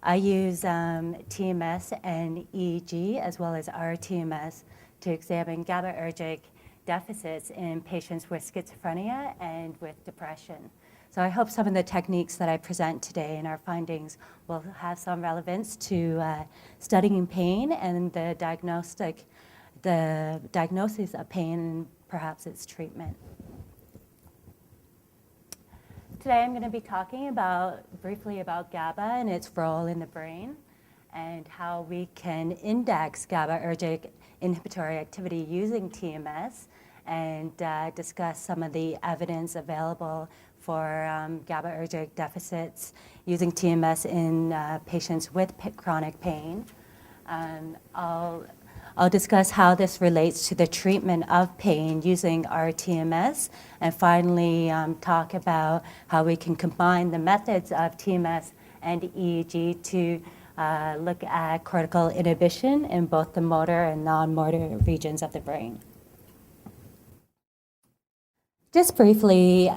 I use TMS and EEG as well as rTMS to examine GABAergic deficits in patients with schizophrenia and with depression. So I hope some of the techniques that I present today and our findings will have some relevance to studying pain and the diagnosis of pain and perhaps its treatment. Today I'm going to be talking briefly about GABA and its role in the brain and how we can index GABAergic inhibitory activity using TMS and discuss some of the evidence available for GABAergic deficits using TMS in patients with chronic pain. I'll discuss how this relates to the treatment of pain using rTMS, and finally talk about how we can combine the methods of TMS and EEG to look at cortical inhibition in both the motor and non-motor regions of the brain. Just briefly,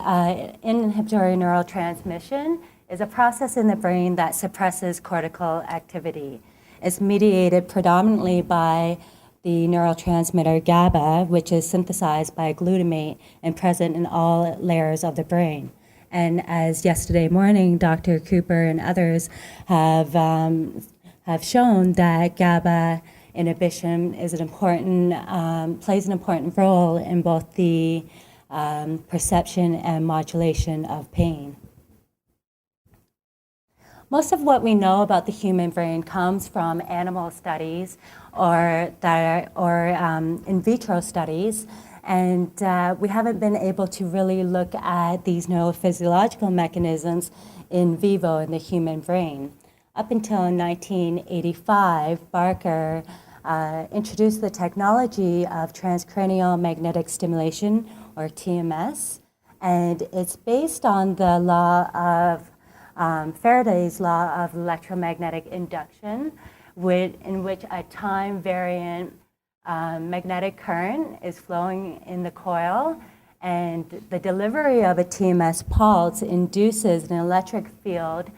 inhibitory neurotransmission is a process in the brain that suppresses cortical activity. It's mediated predominantly by the neurotransmitter GABA, which is synthesized by glutamate and present in all layers of the brain. And as yesterday morning, Dr. Cooper and others have shown that GABA inhibition is plays an important role in both the perception and modulation of pain. Most of what we know about the human brain comes from animal studies or in vitro studies, and we haven't been able to really look at these neurophysiological mechanisms in vivo in the human brain. Up until 1985, Barker introduced the technology of transcranial magnetic stimulation, or TMS, and it's based on the law of Faraday's law of electromagnetic induction, in which a time-variant magnetic current is flowing in the coil, and the delivery of a TMS pulse induces an electric field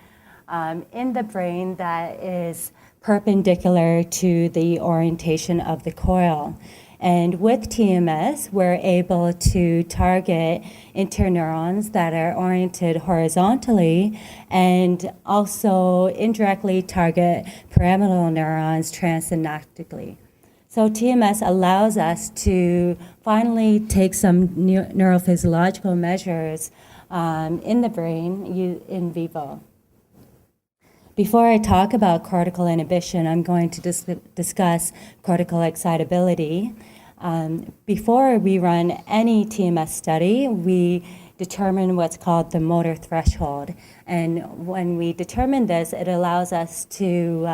in the brain that is perpendicular to the orientation of the coil. And with TMS, we're able to target interneurons that are oriented horizontally and also indirectly target pyramidal neurons transsynaptically. So TMS allows us to finally take some neurophysiological measures in the brain in vivo. Before I talk about cortical inhibition, I'm going to discuss cortical excitability. Before we run any TMS study, we determine what's called the motor threshold. And when we determine this, it allows us to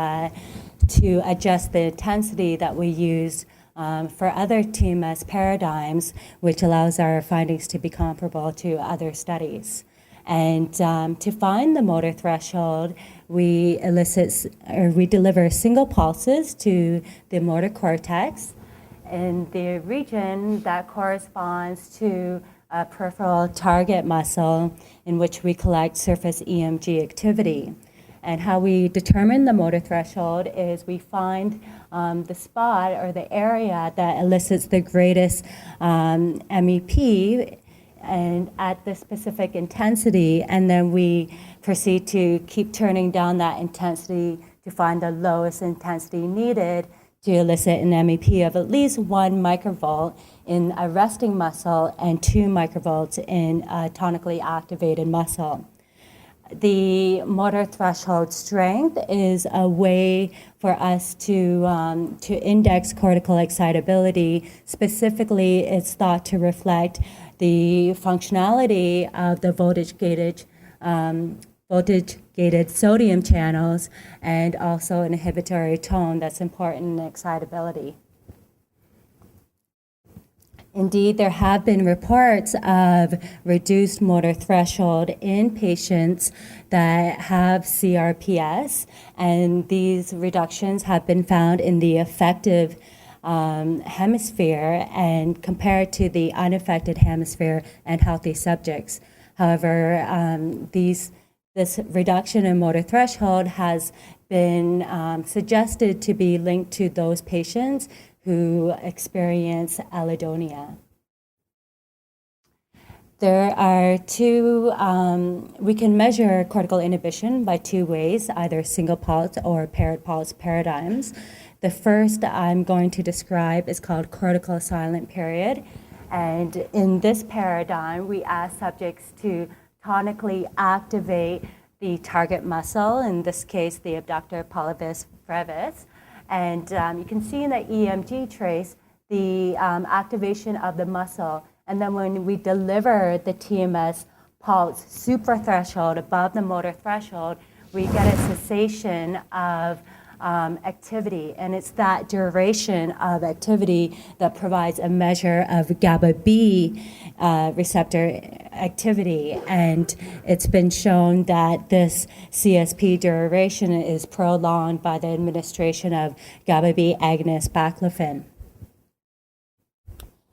adjust the intensity that we use for other TMS paradigms, which allows our findings to be comparable to other studies. And to find the motor threshold, we deliver single pulses to the motor cortex in the region that corresponds to a peripheral target muscle in which we collect surface EMG activity. And how we determine the motor threshold is we find the spot or the area that elicits the greatest MEP and at the specific intensity, and then we proceed to keep turning down that intensity to find the lowest intensity needed to elicit an MEP of at least 1 microvolt in a resting muscle and 2 microvolts in a tonically activated muscle. The motor threshold strength is a way for us to index cortical excitability. Specifically, it's thought to reflect the functionality of the voltage-gated sodium channels and also an inhibitory tone that's important in excitability. Indeed, there have been reports of reduced motor threshold in patients that have CRPS, and these reductions have been found in the affective hemisphere and compared to the unaffected hemisphere and healthy subjects. However, these This reduction in motor threshold has been suggested to be linked to those patients who experience allodynia. There are we can measure cortical inhibition by two ways, either single pulse or paired pulse paradigms. The first I'm going to describe is called cortical silent period. And in this paradigm, we ask subjects to tonically activate the target muscle, in this case, the abductor pollicis brevis. And you can see in the EMG trace the activation of the muscle. And then when we deliver the TMS pulse suprathreshold above the motor threshold, we get a cessation of activity. And it's that duration of activity that provides a measure of GABA-B receptor activity. And it's been shown that this CSP duration is prolonged by the administration of GABA-B agonist baclofen.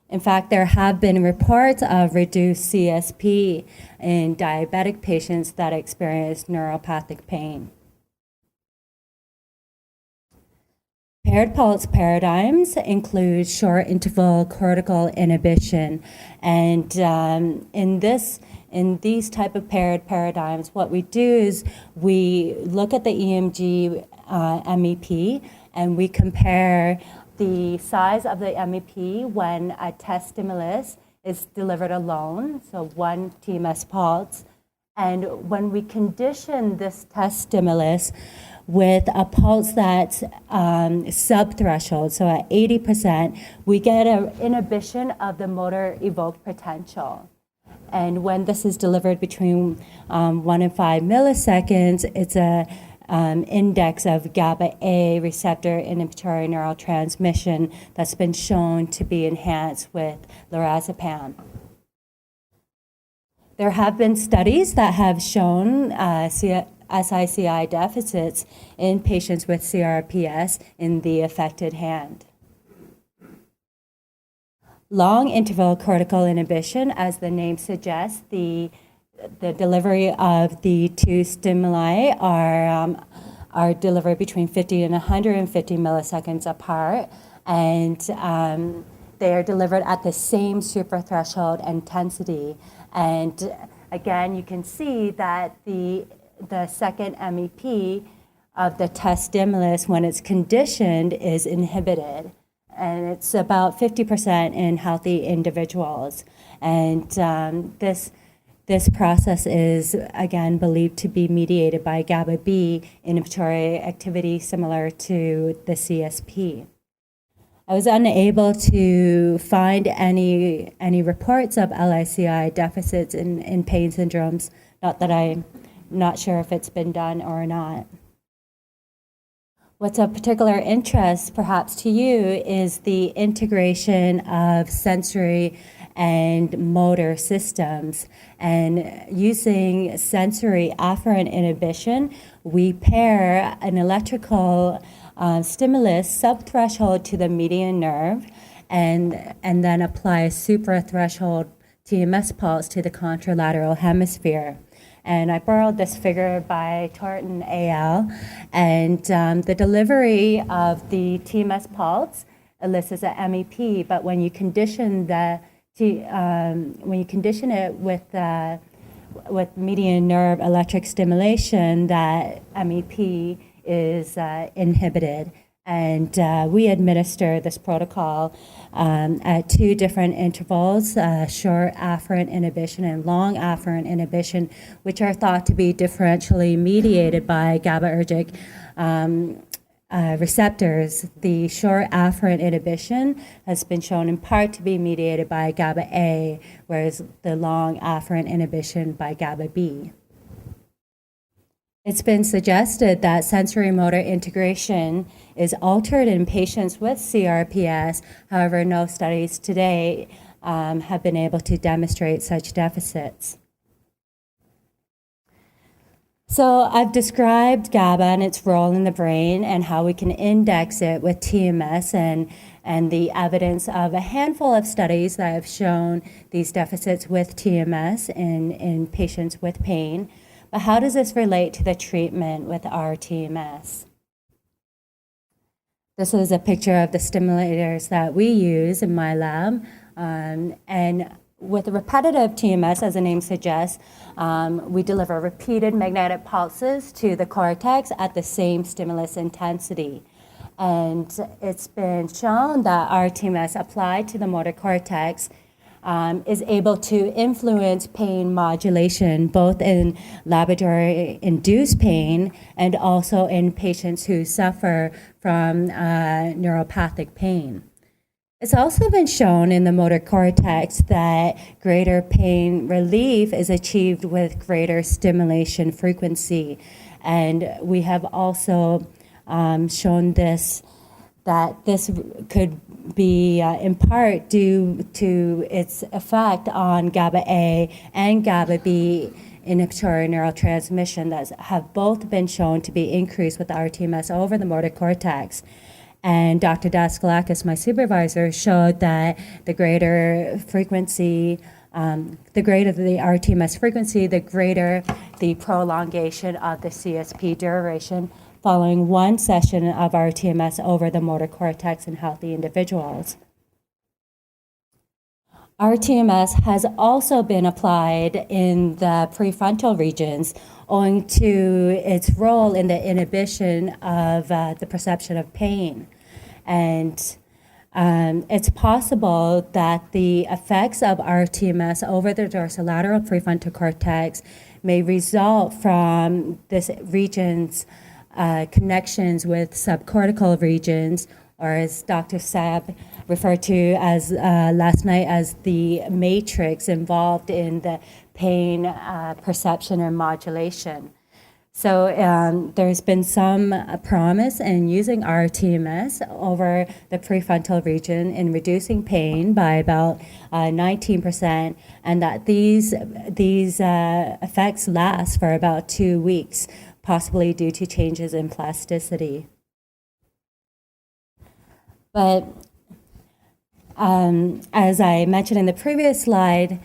In fact, there have been reports of reduced CSP in diabetic patients that experience neuropathic pain. Paired pulse paradigms include short interval cortical inhibition. And in these type of paired paradigms, what we do is we look at the EMG MEP and we compare the size of the MEP when a test stimulus is delivered alone, so one TMS pulse. And when we condition this test stimulus with a pulse that's subthreshold, so at 80%, we get an inhibition of the motor evoked potential. And when this is delivered between 1 and 5 milliseconds, it's a index of GABA-A receptor inhibitory neurotransmission that's been shown to be enhanced with lorazepam. There have been studies that have shown SICI deficits in patients with CRPS in the affected hand. Long interval cortical inhibition, as the name suggests, the delivery of the two stimuli are delivered between 50 and 150 milliseconds apart, and they are delivered at the same suprathreshold intensity. And again, you can see that the second MEP of the test stimulus, when it's conditioned, is inhibited. And it's about 50% in healthy individuals. And this process is, again, believed to be mediated by GABA-B inhibitory activity similar to the CSP. I was unable to find any reports of LICI deficits in pain syndromes, not that I'm not sure if it's been done or not. What's of particular interest, perhaps to you, is the integration of sensory and motor systems. And using sensory afferent inhibition, we pair an electrical stimulus subthreshold to the median nerve and then apply a suprathreshold TMS pulse to the contralateral hemisphere. And I borrowed this figure by Torton al. And the delivery of the TMS pulse elicits an MEP, but when you condition it with median nerve electric stimulation, that MEP is inhibited. And we administer this protocol at two different intervals, short afferent inhibition and long afferent inhibition, which are thought to be differentially mediated by GABAergic receptors. The short afferent inhibition has been shown in part to be mediated by GABA-A, whereas the long afferent inhibition by GABA-B. It's been suggested that sensorimotor integration is altered in patients with CRPS. However, no studies today have been able to demonstrate such deficits. So I've described GABA and its role in the brain and how we can index it with TMS and the evidence of a handful of studies that have shown these deficits with TMS in patients with pain. But how does this relate to the treatment with rTMS? This is a picture of the stimulators that we use in my lab. And with repetitive TMS, as the name suggests, we deliver repeated magnetic pulses to the cortex at the same stimulus intensity. And it's been shown that rTMS applied to the motor cortex is able to influence pain modulation, both in laboratory-induced pain and also in patients who suffer from neuropathic pain. It's also been shown in the motor cortex that greater pain relief is achieved with greater stimulation frequency. And we have also shown this, that this could be in part due to its effect on GABA-A and GABA-B inhibitory neurotransmission that have both been shown to be increased with rTMS over the motor cortex. And Dr. Daskalakis, my supervisor, showed that the greater frequency, the greater the rTMS frequency, the greater the prolongation of the CSP duration following one session of rTMS over the motor cortex in healthy individuals. rTMS has also been applied in the prefrontal regions owing to its role in the inhibition of the perception of pain. And it's possible that the effects of rTMS over the dorsolateral prefrontal cortex may result from this region's connections with subcortical regions, or as Dr. Saab referred to as last night as the matrix involved in the pain perception and modulation. So there's been some promise in using rTMS over the prefrontal region in reducing pain by about 19%, and that these effects last for about 2 weeks, possibly due to changes in plasticity. But as I mentioned in the previous slide,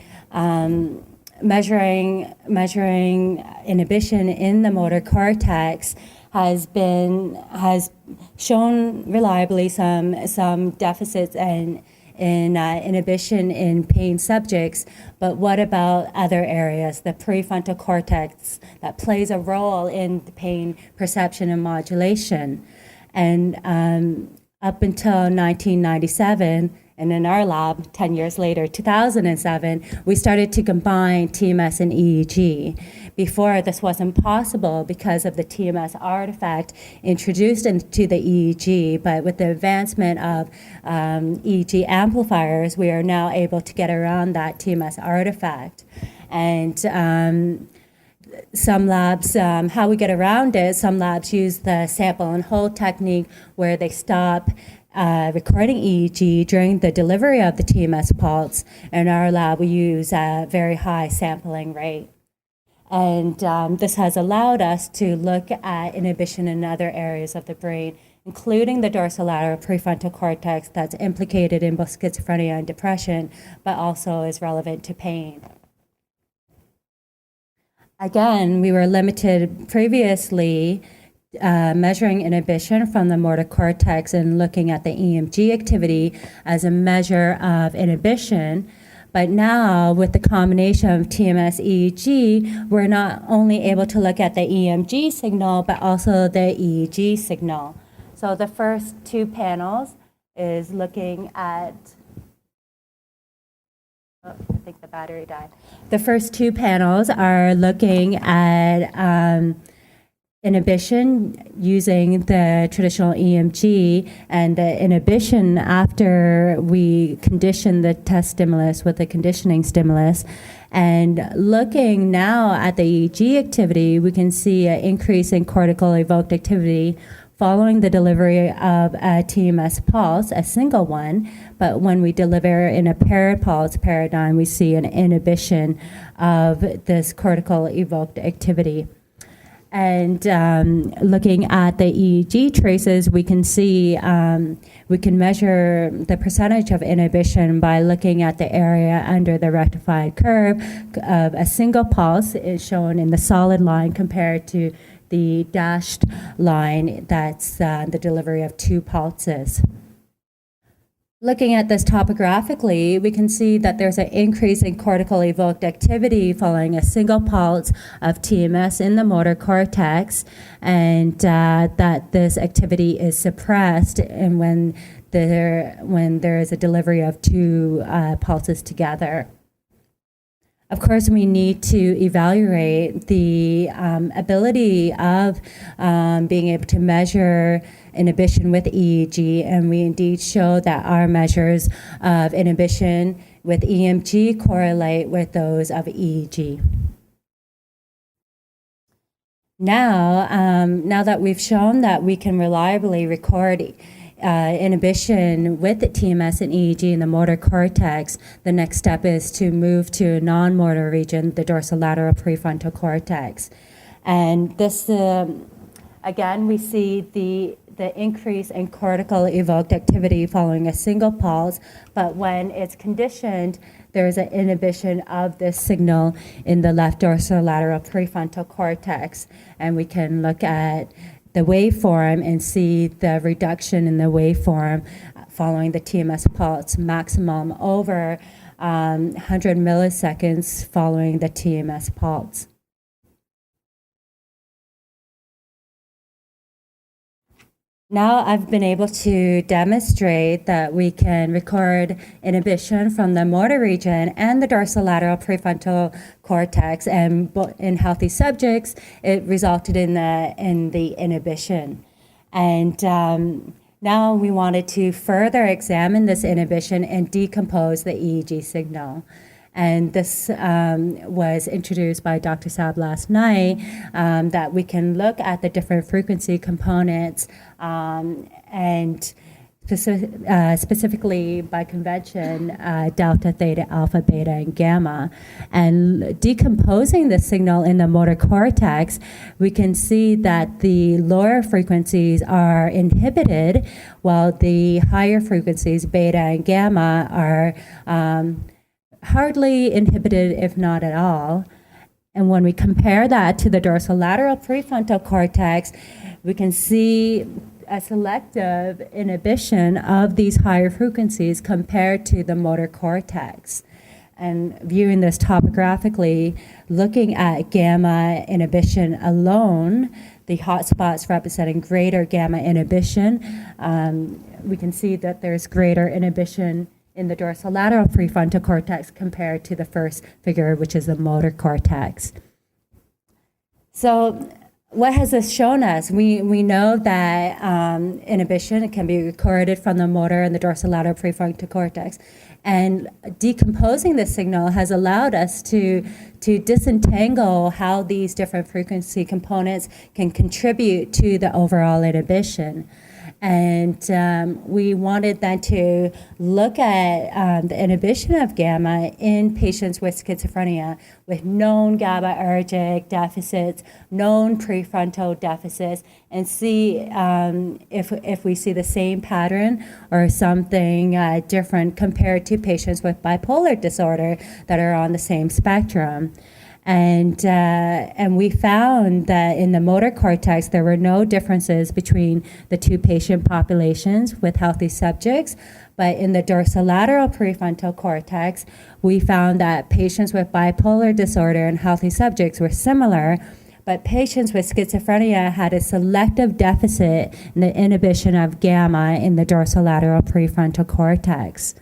measuring inhibition in the motor cortex has shown reliably some deficits in inhibition in pain subjects. But what about other areas, the prefrontal cortex, that plays a role in the pain perception and modulation? And up until 1997, and in our lab, 10 years later, 2007, we started to combine TMS and EEG. Before, this wasn't possible because of the TMS artifact introduced into the EEG, but with the advancement of EEG amplifiers, we are now able to get around that TMS artifact. And some labs, how we get around it, some labs use the sample and hold technique where they stop recording EEG during the delivery of the TMS pulse. In our lab, we use a very high sampling rate. And this has allowed us to look at inhibition in other areas of the brain, including the dorsolateral prefrontal cortex that's implicated in both schizophrenia and depression, but also is relevant to pain. Again, we were limited previously measuring inhibition from the motor cortex and looking at the EMG activity as a measure of inhibition. But now, with the combination of TMS EEG, we're not only able to look at the EMG signal, but also the EEG signal. So the first two panels is looking at, I think the battery died. The first two panels are looking at inhibition using the traditional EMG, and the inhibition after we condition the test stimulus with the conditioning stimulus. And looking now at the EEG activity, we can see an increase in cortical evoked activity following the delivery of a TMS pulse, a single one. But when we deliver in a paired pulse paradigm, we see an inhibition of this cortical evoked activity. And looking at the EEG traces, we can see, we can measure the percentage of inhibition by looking at the area under the rectified curve of a single pulse is shown in the solid line compared to the dashed line that's the delivery of 2 pulses. Looking at this topographically, we can see that there's an increase in cortical evoked activity following a single pulse of TMS in the motor cortex, and that this activity is suppressed and when there is a delivery of 2 pulses together. Of course, we need to evaluate the ability of being able to measure inhibition with EEG, and we indeed show that our measures of inhibition with EMG correlate with those of EEG. Now that we've shown that we can reliably record inhibition with the TMS and EEG in the motor cortex, the next step is to move to a non-motor region, the dorsolateral prefrontal cortex. And this, again, we see the increase in cortical evoked activity following a single pulse, but when it's conditioned, there is an inhibition of this signal in the left dorsolateral prefrontal cortex, and we can look at the waveform and see the reduction in the waveform following the TMS pulse maximum over 100 milliseconds following the TMS pulse. Now I've been able to demonstrate that we can record inhibition from the motor region and the dorsolateral prefrontal cortex, and in healthy subjects, it resulted in the inhibition. And now we wanted to further examine this inhibition and decompose the EEG signal. And this was introduced by Dr. Saab last night, that we can look at the different frequency components and specifically by convention, delta, theta, alpha, beta, and gamma. And decomposing the signal in the motor cortex, we can see that the lower frequencies are inhibited while the higher frequencies, beta and gamma, are hardly inhibited, if not at all. And when we compare that to the dorsolateral prefrontal cortex, we can see a selective inhibition of these higher frequencies compared to the motor cortex. And viewing this topographically, looking at gamma inhibition alone, the hotspots representing greater gamma inhibition, we can see that there's greater inhibition in the dorsolateral prefrontal cortex compared to the first figure, which is the motor cortex. So what has this shown us? We know that inhibition can be recorded from the motor and the dorsolateral prefrontal cortex, and decomposing the signal has allowed us to disentangle how these different frequency components can contribute to the overall inhibition. And we wanted then to look at the inhibition of gamma in patients with schizophrenia with known GABAergic deficits, known prefrontal deficits, and see if we see the same pattern or something different compared to patients with bipolar disorder that are on the same spectrum. And we found that in the motor cortex, there were no differences between the two patient populations with healthy subjects. But in the dorsolateral prefrontal cortex, we found that patients with bipolar disorder and healthy subjects were similar, but patients with schizophrenia had a selective deficit in the inhibition of gamma in the dorsolateral prefrontal cortex.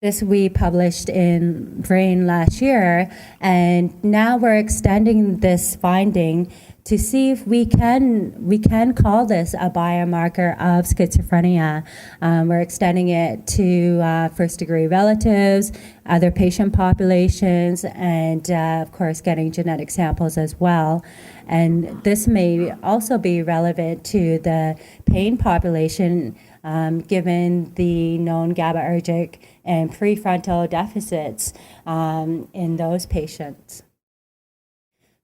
This we published in Brain last year, and now we're extending this finding to see if we can call this a biomarker of schizophrenia. We're extending it to first-degree relatives, other patient populations, and of course getting genetic samples as well. And this may also be relevant to the pain population, given the known GABAergic and prefrontal deficits in those patients.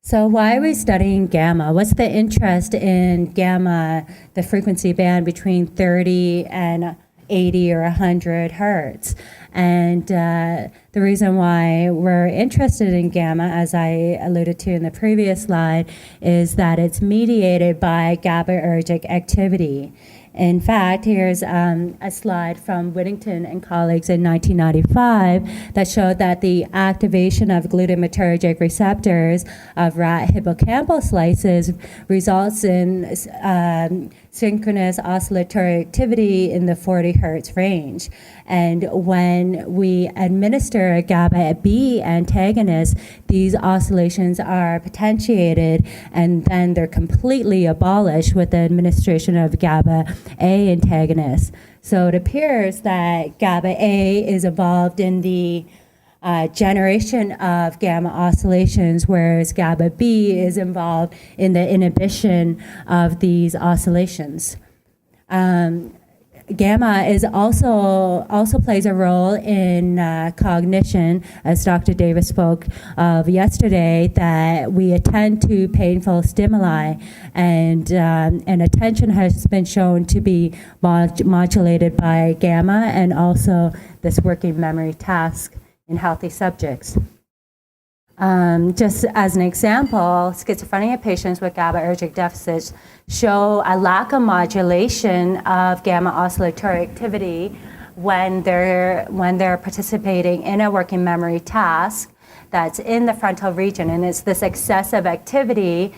So why are we studying gamma? What's the interest in gamma, the frequency band between 30 and 80 or 100 hertz? And the reason why we're interested in gamma, as I alluded to in the previous slide, is that it's mediated by GABAergic activity. In fact, here's a slide from Whittington and colleagues in 1995 that showed that the activation of glutamatergic receptors of rat hippocampal slices results in synchronous oscillatory activity in the 40 hertz range. And when we administer a GABA B antagonist, these oscillations are potentiated and then they're completely abolished with the administration of GABA A antagonists. So it appears that GABA A is involved in the generation of gamma oscillations, whereas GABA B is involved in the inhibition of these oscillations. Gamma is also plays a role in cognition, as Dr. Davis spoke of yesterday, that we attend to painful stimuli, and attention has been shown to be modulated by gamma, and also this working memory task in healthy subjects. Just as an example, schizophrenia patients with GABAergic deficits show a lack of modulation of gamma oscillatory activity when they're participating in a working memory task that's in the frontal region, and it's this excessive activity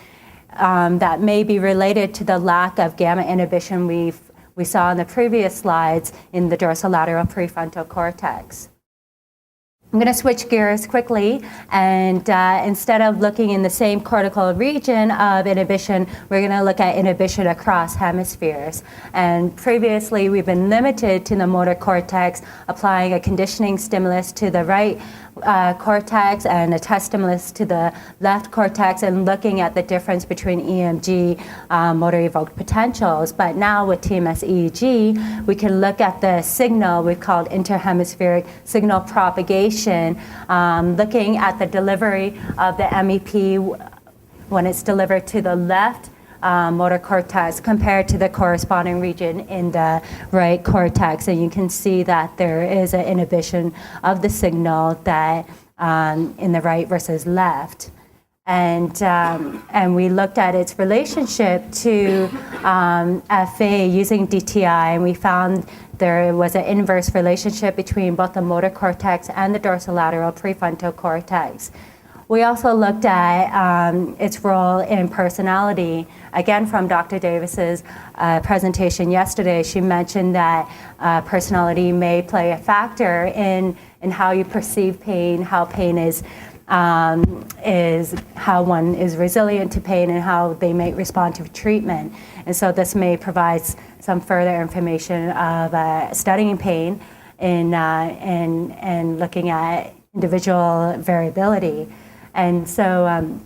that may be related to the lack of gamma inhibition we saw in the previous slides in the dorsolateral prefrontal cortex. I'm going to switch gears quickly, and instead of looking in the same cortical region of inhibition, we're going to look at inhibition across hemispheres. And previously, we've been limited to the motor cortex, applying a conditioning stimulus to the right cortex and a test stimulus to the left cortex, and looking at the difference between EMG motor evoked potentials. But now with TMS EEG, we can look at the signal we've called interhemispheric signal propagation, looking at the delivery of the MEP when it's delivered to the left motor cortex compared to the corresponding region in the right cortex. And you can see that there is an inhibition of the signal that in the right versus left. And we looked at its relationship to FA using DTI, and we found there was an inverse relationship between both the motor cortex and the dorsolateral prefrontal cortex. We also looked at its role in personality. Again, from Dr. Davis's presentation yesterday, she mentioned that personality may play a factor in how you perceive pain, how pain is how one is resilient to pain, and how they may respond to treatment. And so this may provide some further information of studying pain and looking at individual variability. And so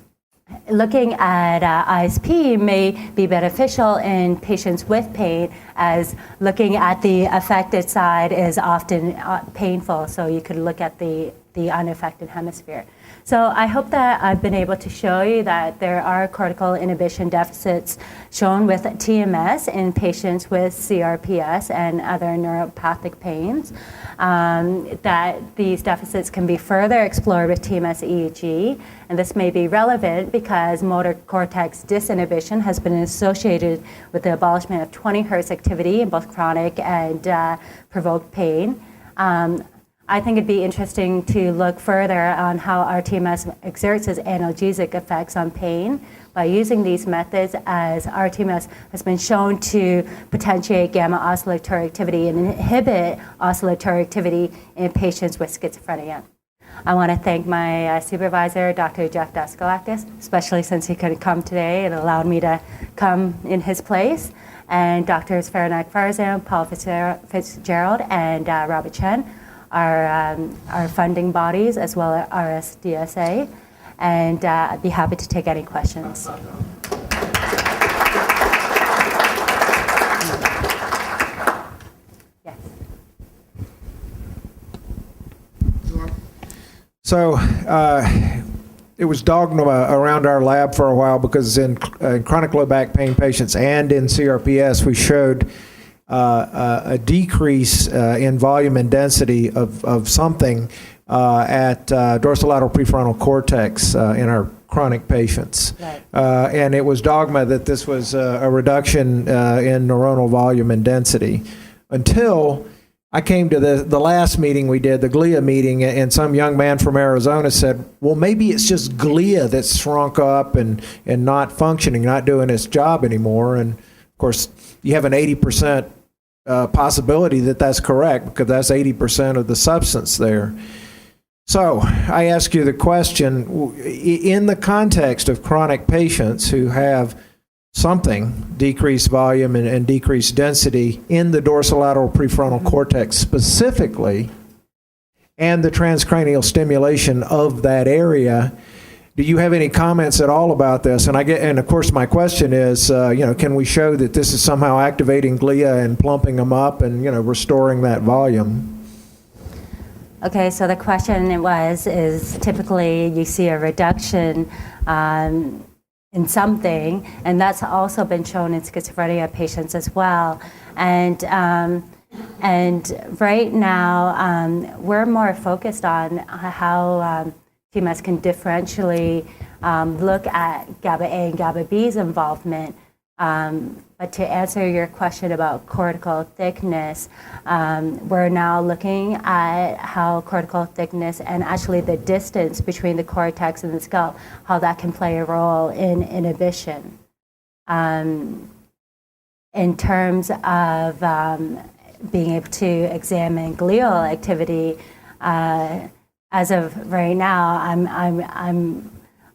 looking at ISP may be beneficial in patients with pain, as looking at the affected side is often painful, so you could look at the unaffected hemisphere. So I hope that I've been able to show you that there are cortical inhibition deficits shown with TMS in patients with CRPS and other neuropathic pains, that these deficits can be further explored with TMS EEG, and this may be relevant because motor cortex disinhibition has been associated with the abolishment of 20 Hz activity in both chronic and provoked pain. I think it'd be interesting to look further on how our TMS exerts its analgesic effects on pain by using these methods, as our TMS has been shown to potentiate gamma oscillatory activity and inhibit oscillatory activity in patients with schizophrenia. I want to thank my supervisor, Dr. Jeff Daskalakis, especially since he couldn't come today and allowed me to come in his place, and Drs. Faranack Farzan, Paul Fitzgerald, and Robert Chen, our funding bodies, as well as RSDSA, and I'd be happy to take any questions. Yes. So it was dogma around our lab for a while because in chronic low back pain patients and in CRPS, we showed a decrease in volume and density of something at dorsolateral prefrontal cortex in our chronic patients. Right. And it was dogma that this was a reduction in neuronal volume and density until I came to the last meeting we did, the glia meeting, and some young man from Arizona said, well, maybe it's just glia that's shrunk up and not functioning, not doing its job anymore. And of course, you have an 80% possibility that that's correct because that's 80% of the substance there. So I ask you the question, in the context of chronic patients who have something, decreased volume and decreased density in the dorsolateral prefrontal cortex specifically, and the transcranial stimulation of that area, do you have any comments at all about this? And of course my question is, can we show that this is somehow activating glia and plumping them up and, restoring that volume? Okay, so the question is typically you see a reduction in something, and that's also been shown in schizophrenia patients as well. And right now, we're more focused on how TMS can differentially look at GABA A and GABA B's involvement. But to answer your question about cortical thickness, we're now looking at how cortical thickness and actually the distance between the cortex and the scalp, how that can play a role in inhibition. In terms of being able to examine glial activity, as of right now,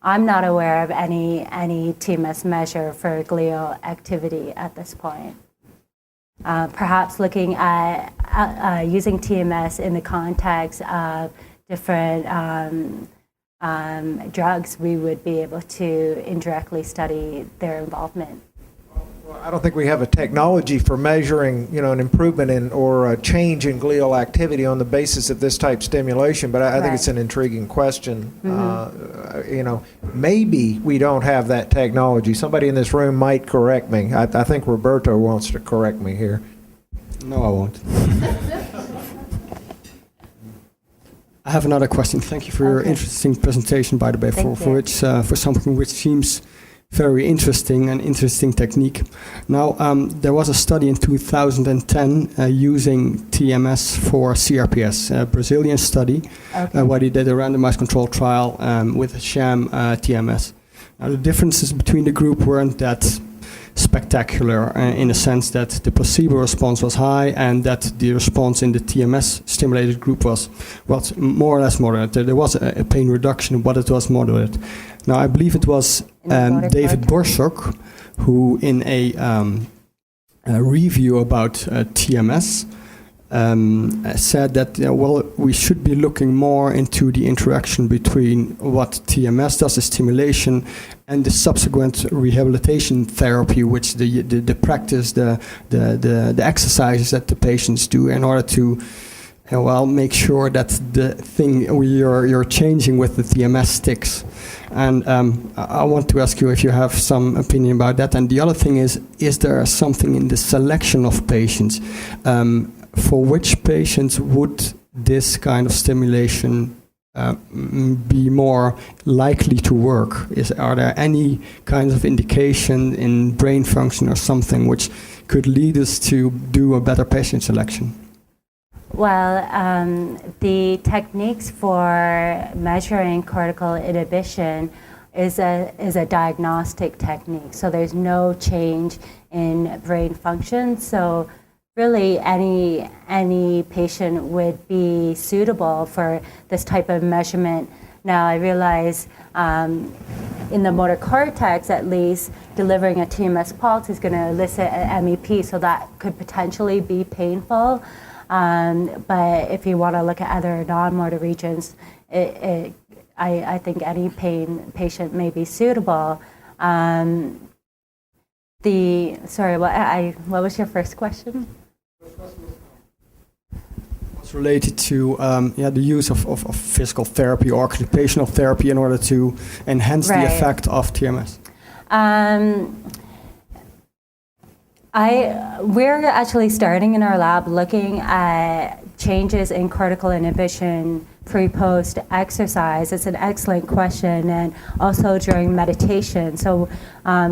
I'm not aware of any TMS measure for glial activity at this point. Perhaps looking at using TMS in the context of different drugs, we would be able to indirectly study their involvement. Well, I don't think we have a technology for measuring, an improvement in or a change in glial activity on the basis of this type stimulation, but I think it's an intriguing question. Mm-hmm. Maybe we don't have that technology. Somebody in this room might correct me. I think Roberto wants to correct me here. No, I won't. I have another question. Thank you for your interesting presentation, by the way, for something which seems very interesting, an interesting technique. Now, there was a study in 2010 using TMS for CRPS, a Brazilian study, where they did a randomized control trial with a sham TMS. Now, the differences between the group weren't that spectacular in the sense that the placebo response was high and that the response in the TMS stimulated group was more or less moderate. There was a pain reduction, but it was moderate. Now, I believe it was David Borsuk who, in a review about TMS, said that we should be looking more into the interaction between what TMS does, the stimulation, and the subsequent rehabilitation therapy, which the practice, the exercises that the patients do in order to make sure that the thing you're changing with the TMS sticks. And I want to ask you if you have some opinion about that. And the other thing is there something in the selection of patients? For which patients would this kind of stimulation be more likely to work? Are there any kinds of indication in brain function or something which could lead us to do a better patient selection? Well, the techniques for measuring cortical inhibition is a diagnostic technique. So there's no change in brain function. So really, any patient would be suitable for this type of measurement. Now, I realize in the motor cortex, at least, delivering a TMS pulse is going to elicit an MEP, so that could potentially be painful. But if you want to look at other non-motor regions, I think any patient may be suitable. What was your first question? What's It's related to the use of physical therapy or occupational therapy in order to enhance the Right. effect of TMS. We're actually starting in our lab looking at changes in cortical inhibition pre-post exercise. It's an excellent question, and also during meditation. So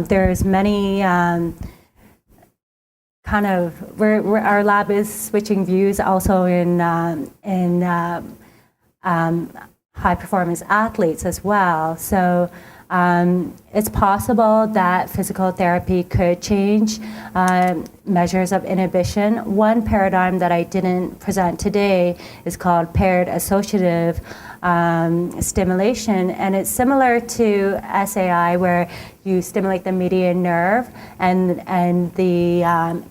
there's many our lab is switching views also in high performance athletes as well. So it's possible that physical therapy could change measures of inhibition. One paradigm that I didn't present today is called paired associative stimulation, and it's similar to SAI, where you stimulate the median nerve and the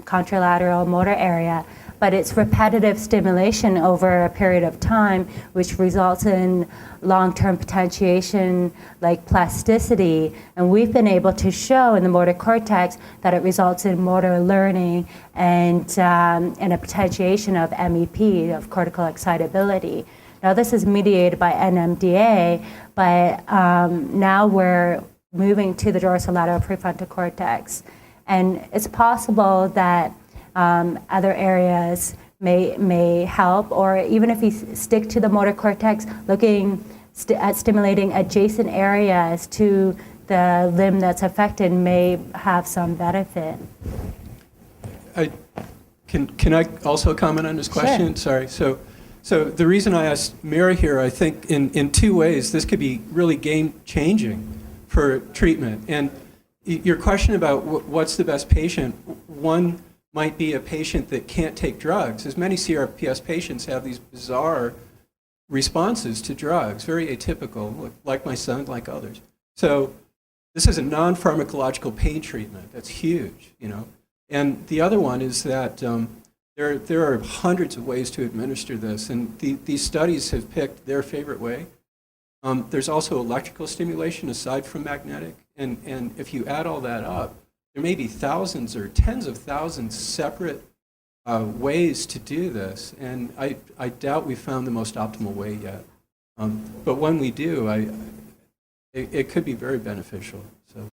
contralateral motor area. But it's repetitive stimulation over a period of time, which results in long-term potentiation like plasticity. And we've been able to show in the motor cortex that it results in motor learning and a potentiation of MEP, of cortical excitability. Now this is mediated by NMDA, but now we're moving to the dorsolateral prefrontal cortex. And it's possible that other areas may help, or even if you stick to the motor cortex, looking at stimulating adjacent areas to the limb that's affected may have some benefit. Can I also comment on this question? Sure. Sorry. So the reason I asked Mera here, I think in two ways, this could be really game-changing for treatment. And your question about what's the best patient, one might be a patient that can't take drugs, as many CRPS patients have these bizarre responses to drugs, very atypical, like my son, like others. So this is a non-pharmacological pain treatment. That's huge, you know. And the other one is that there are hundreds of ways to administer this, and these studies have picked their favorite way. There's also electrical stimulation aside from magnetic, and if you add all that up, there may be thousands or tens of thousands separate ways to do this, and I doubt we found the most optimal way yet. But when we do, it could be very beneficial. So.